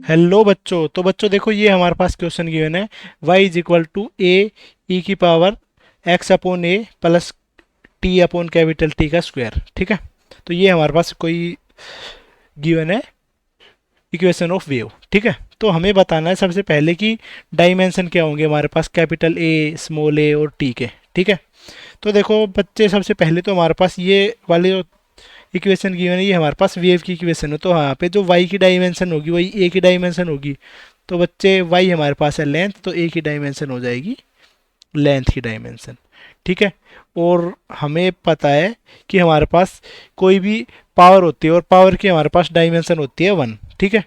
Hello बच्चों, तो बच्चों देखो ये हमारे पास क्वेश्चन गिवन है। y is equal to a e की power x upon a plus t upon capital t का स्क्वायर। ठीक है, तो ये हमारे पास कोई गिवन है इक्वेशन ऑफ वेव। ठीक है, तो हमें बताना है सबसे पहले कि डायमेंशन क्या होंगे हमारे पास कैपिटल ए स्मॉल ए और टी के। ठीक है, तो देखो बच्चे सबसे पहले तो हमारे पास ये वाले जो इक्वेशन गिवन है ये हमारे पास वेव की इक्वेशन है, तो यहाँ पे जो y की डायमेंशन होगी वही a की डायमेंशन होगी। तो बच्चे y हमारे पास है लेंथ, तो a की डायमेंशन हो जाएगी लेंथ की डायमेंशन। ठीक है, और हमें पता है कि हमारे पास कोई भी पावर होती है और पावर की हमारे पास डायमेंशन होती है 1। ठीक है,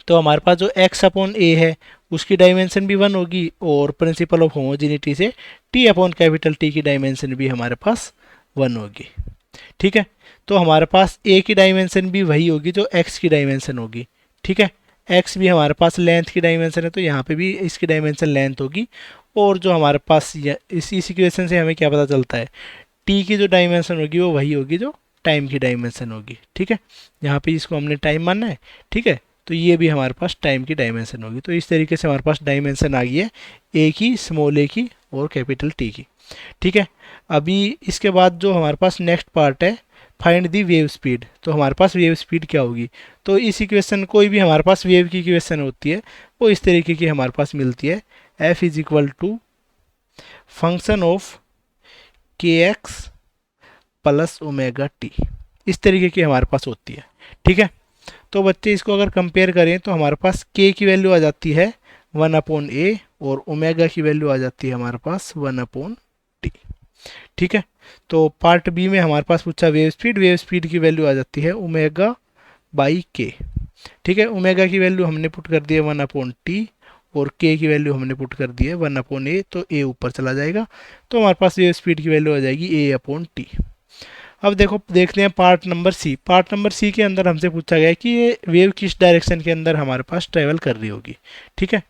तो हमारे पास जो x अपॉन ए है उसकी डायमेंशन भी 1 होगी, और प्रिंसिपल ऑफ होमोजिनिटी से t अपॉन कैपिटल T की डायमेंशन भी हमारे पास 1 होगी। ठीक है, तो हमारे पास a की डायमेंशन भी वही होगी जो x की डायमेंशन होगी। ठीक है, x भी हमारे पास लेंथ की डायमेंशन है, तो यहाँ पे भी इसकी डायमेंशन लेंथ होगी। और जो हमारे पास इस इक्वेशन से हमें क्या पता चलता है, t की जो डायमेंशन होगी वो वही होगी जो टाइम की डायमेंशन होगी। ठीक है, यहाँ पे इसको हमने टाइम मानना है। ठीक है, तो ये भी हमारे पास टाइम की डायमेंशन होगी। तो इस तरीके से हमारे पास डायमेंशन आ गई है ए की, स्मॉल ए की और कैपिटल टी की। ठीक है, अभी इसके बाद जो हमारे पास नेक्स्ट पार्ट है, फाइंड दी वेव स्पीड। तो हमारे पास वेव स्पीड क्या होगी, तो इस इक्वेशन कोई भी हमारे पास वेव की इक्वेशन होती है वो इस तरीके की हमारे पास मिलती है। F is equal to function of k x plus omega t, इस तरीके की हमारे पास होती है। ठीक है, तो बच्चे इसको अगर कंपेयर करें तो हमारे पास के की वैल्यू आ जाती है 1 अपॉन ए, और ओमेगा की वैल्यू आ जाती है हमारे पास 1 अपॉन टी। ठीक है, तो पार्ट बी में हमारे पास पूछा वेव स्पीड की वैल्यू आ जाती है ओमेगा बाई के। ठीक है, ओमेगा की वैल्यू हमने पुट कर दी है 1 अपॉन टी, और के की वैल्यू हमने पुट कर दी है 1 अपॉन ए, तो ए ऊपर चला जाएगा, तो हमारे पास वेव स्पीड की वैल्यू आ जाएगी a/t। अब देखो देखते हैं part number C. Part number C के अंदर हमसे पूछा गया है कि ये वेव किस डायरेक्शन के अंदर हमारे पास ट्रेवल कर रही होगी। ठीक है,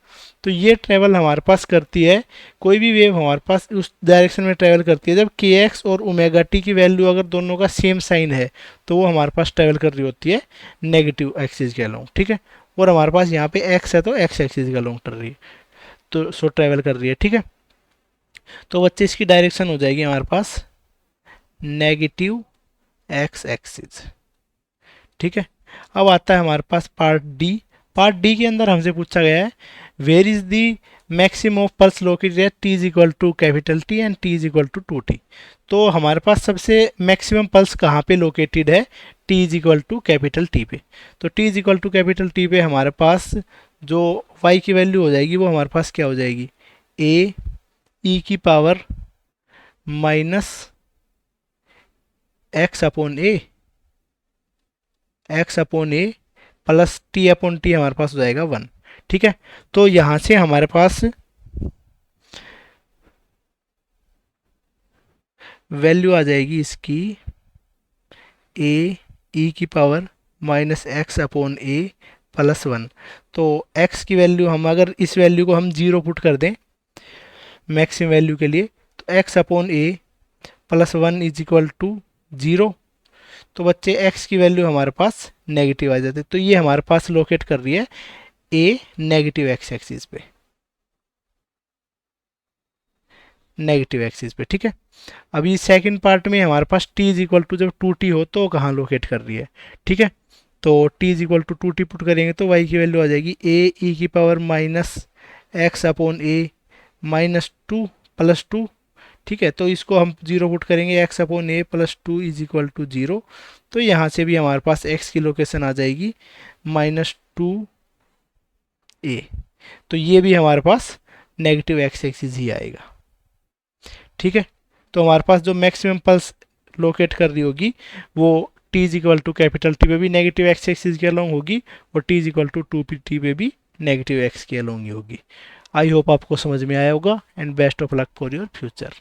तो ये ट्रेवल हमारे पास करती है, कोई भी वेव हमारे पास उस डायरेक्शन में ट्रेवल करती है जब के एक्स और ओमेगा टी की वैल्यू अगर दोनों का सेम साइन है, तो वो हमारे पास ट्रेवल कर रही होती है नेगेटिव एक्सिस के अलोंग। ठीक है, और हमारे पास यहाँ पे एक्स है तो एक्स एक्सिस के अलोंग कर रही है, तो सो ट्रेवल कर रही है। ठीक है, तो बच्चे इसकी डायरेक्शन हो जाएगी हमारे पास नेगेटिव एक्स एक्सिस। ठीक है, अब आता है हमारे पास पार्ट डी। पार्ट डी के अंदर हमसे पूछा गया है where is the maximum of pulse located at t is equal to capital t and t is equal to 2t। तो हमारे पास सबसे मैक्सिमम पल्स कहाँ पे लोकेटेड है, t is equal to capital t पे। तो t is equal to capital t पे हमारे पास जो y की वैल्यू हो जाएगी वो हमारे पास क्या हो जाएगी, ए ई की power minus x upon a plus टी/टी हमारे पास हो जाएगा 1। ठीक है, तो यहाँ से हमारे पास वैल्यू आ जाएगी इसकी ए ई की पावर माइनस एक्स/ए प्लस 1। तो x की वैल्यू हम अगर इस वैल्यू को हम 0 पुट कर दें मैक्सिमम वैल्यू के लिए, तो x/ए प्लस 1 इज इक्वल टू 0। तो बच्चे x की वैल्यू हमारे पास नेगेटिव आ जाती है, तो ये हमारे पास लोकेट कर रही है a नेगेटिव एक्स एक्सिस पे, नेगेटिव एक्सिस पे। ठीक है, अभी सेकंड पार्ट में हमारे पास t इज इक्वल टू जब 2t हो तो कहाँ लोकेट कर रही है। ठीक है, तो t is equal to 2t पुट करेंगे तो y की वैल्यू आ जाएगी a ई की पावर माइनस x/ए माइनस 2 प्लस 2। ठीक है, तो इसको हम 0 पुट करेंगे x/ए प्लस 2 इज इक्वल टू 0। तो यहाँ से भी हमारे पास x की लोकेशन आ जाएगी -2a। तो ये भी हमारे पास नेगेटिव एक्स एक्सिस ही आएगा। ठीक है, तो हमारे पास जो मैक्सिमम पल्स लोकेट कर रही होगी वो t is equal to capital t पे भी नेगेटिव एक्स एक्सिस के अलोंग होगी, और t is equal to 2t पे भी नेगेटिव एक्स के अलोंग ही होगी। आई होप आपको समझ में आया होगा, and best of luck for your future.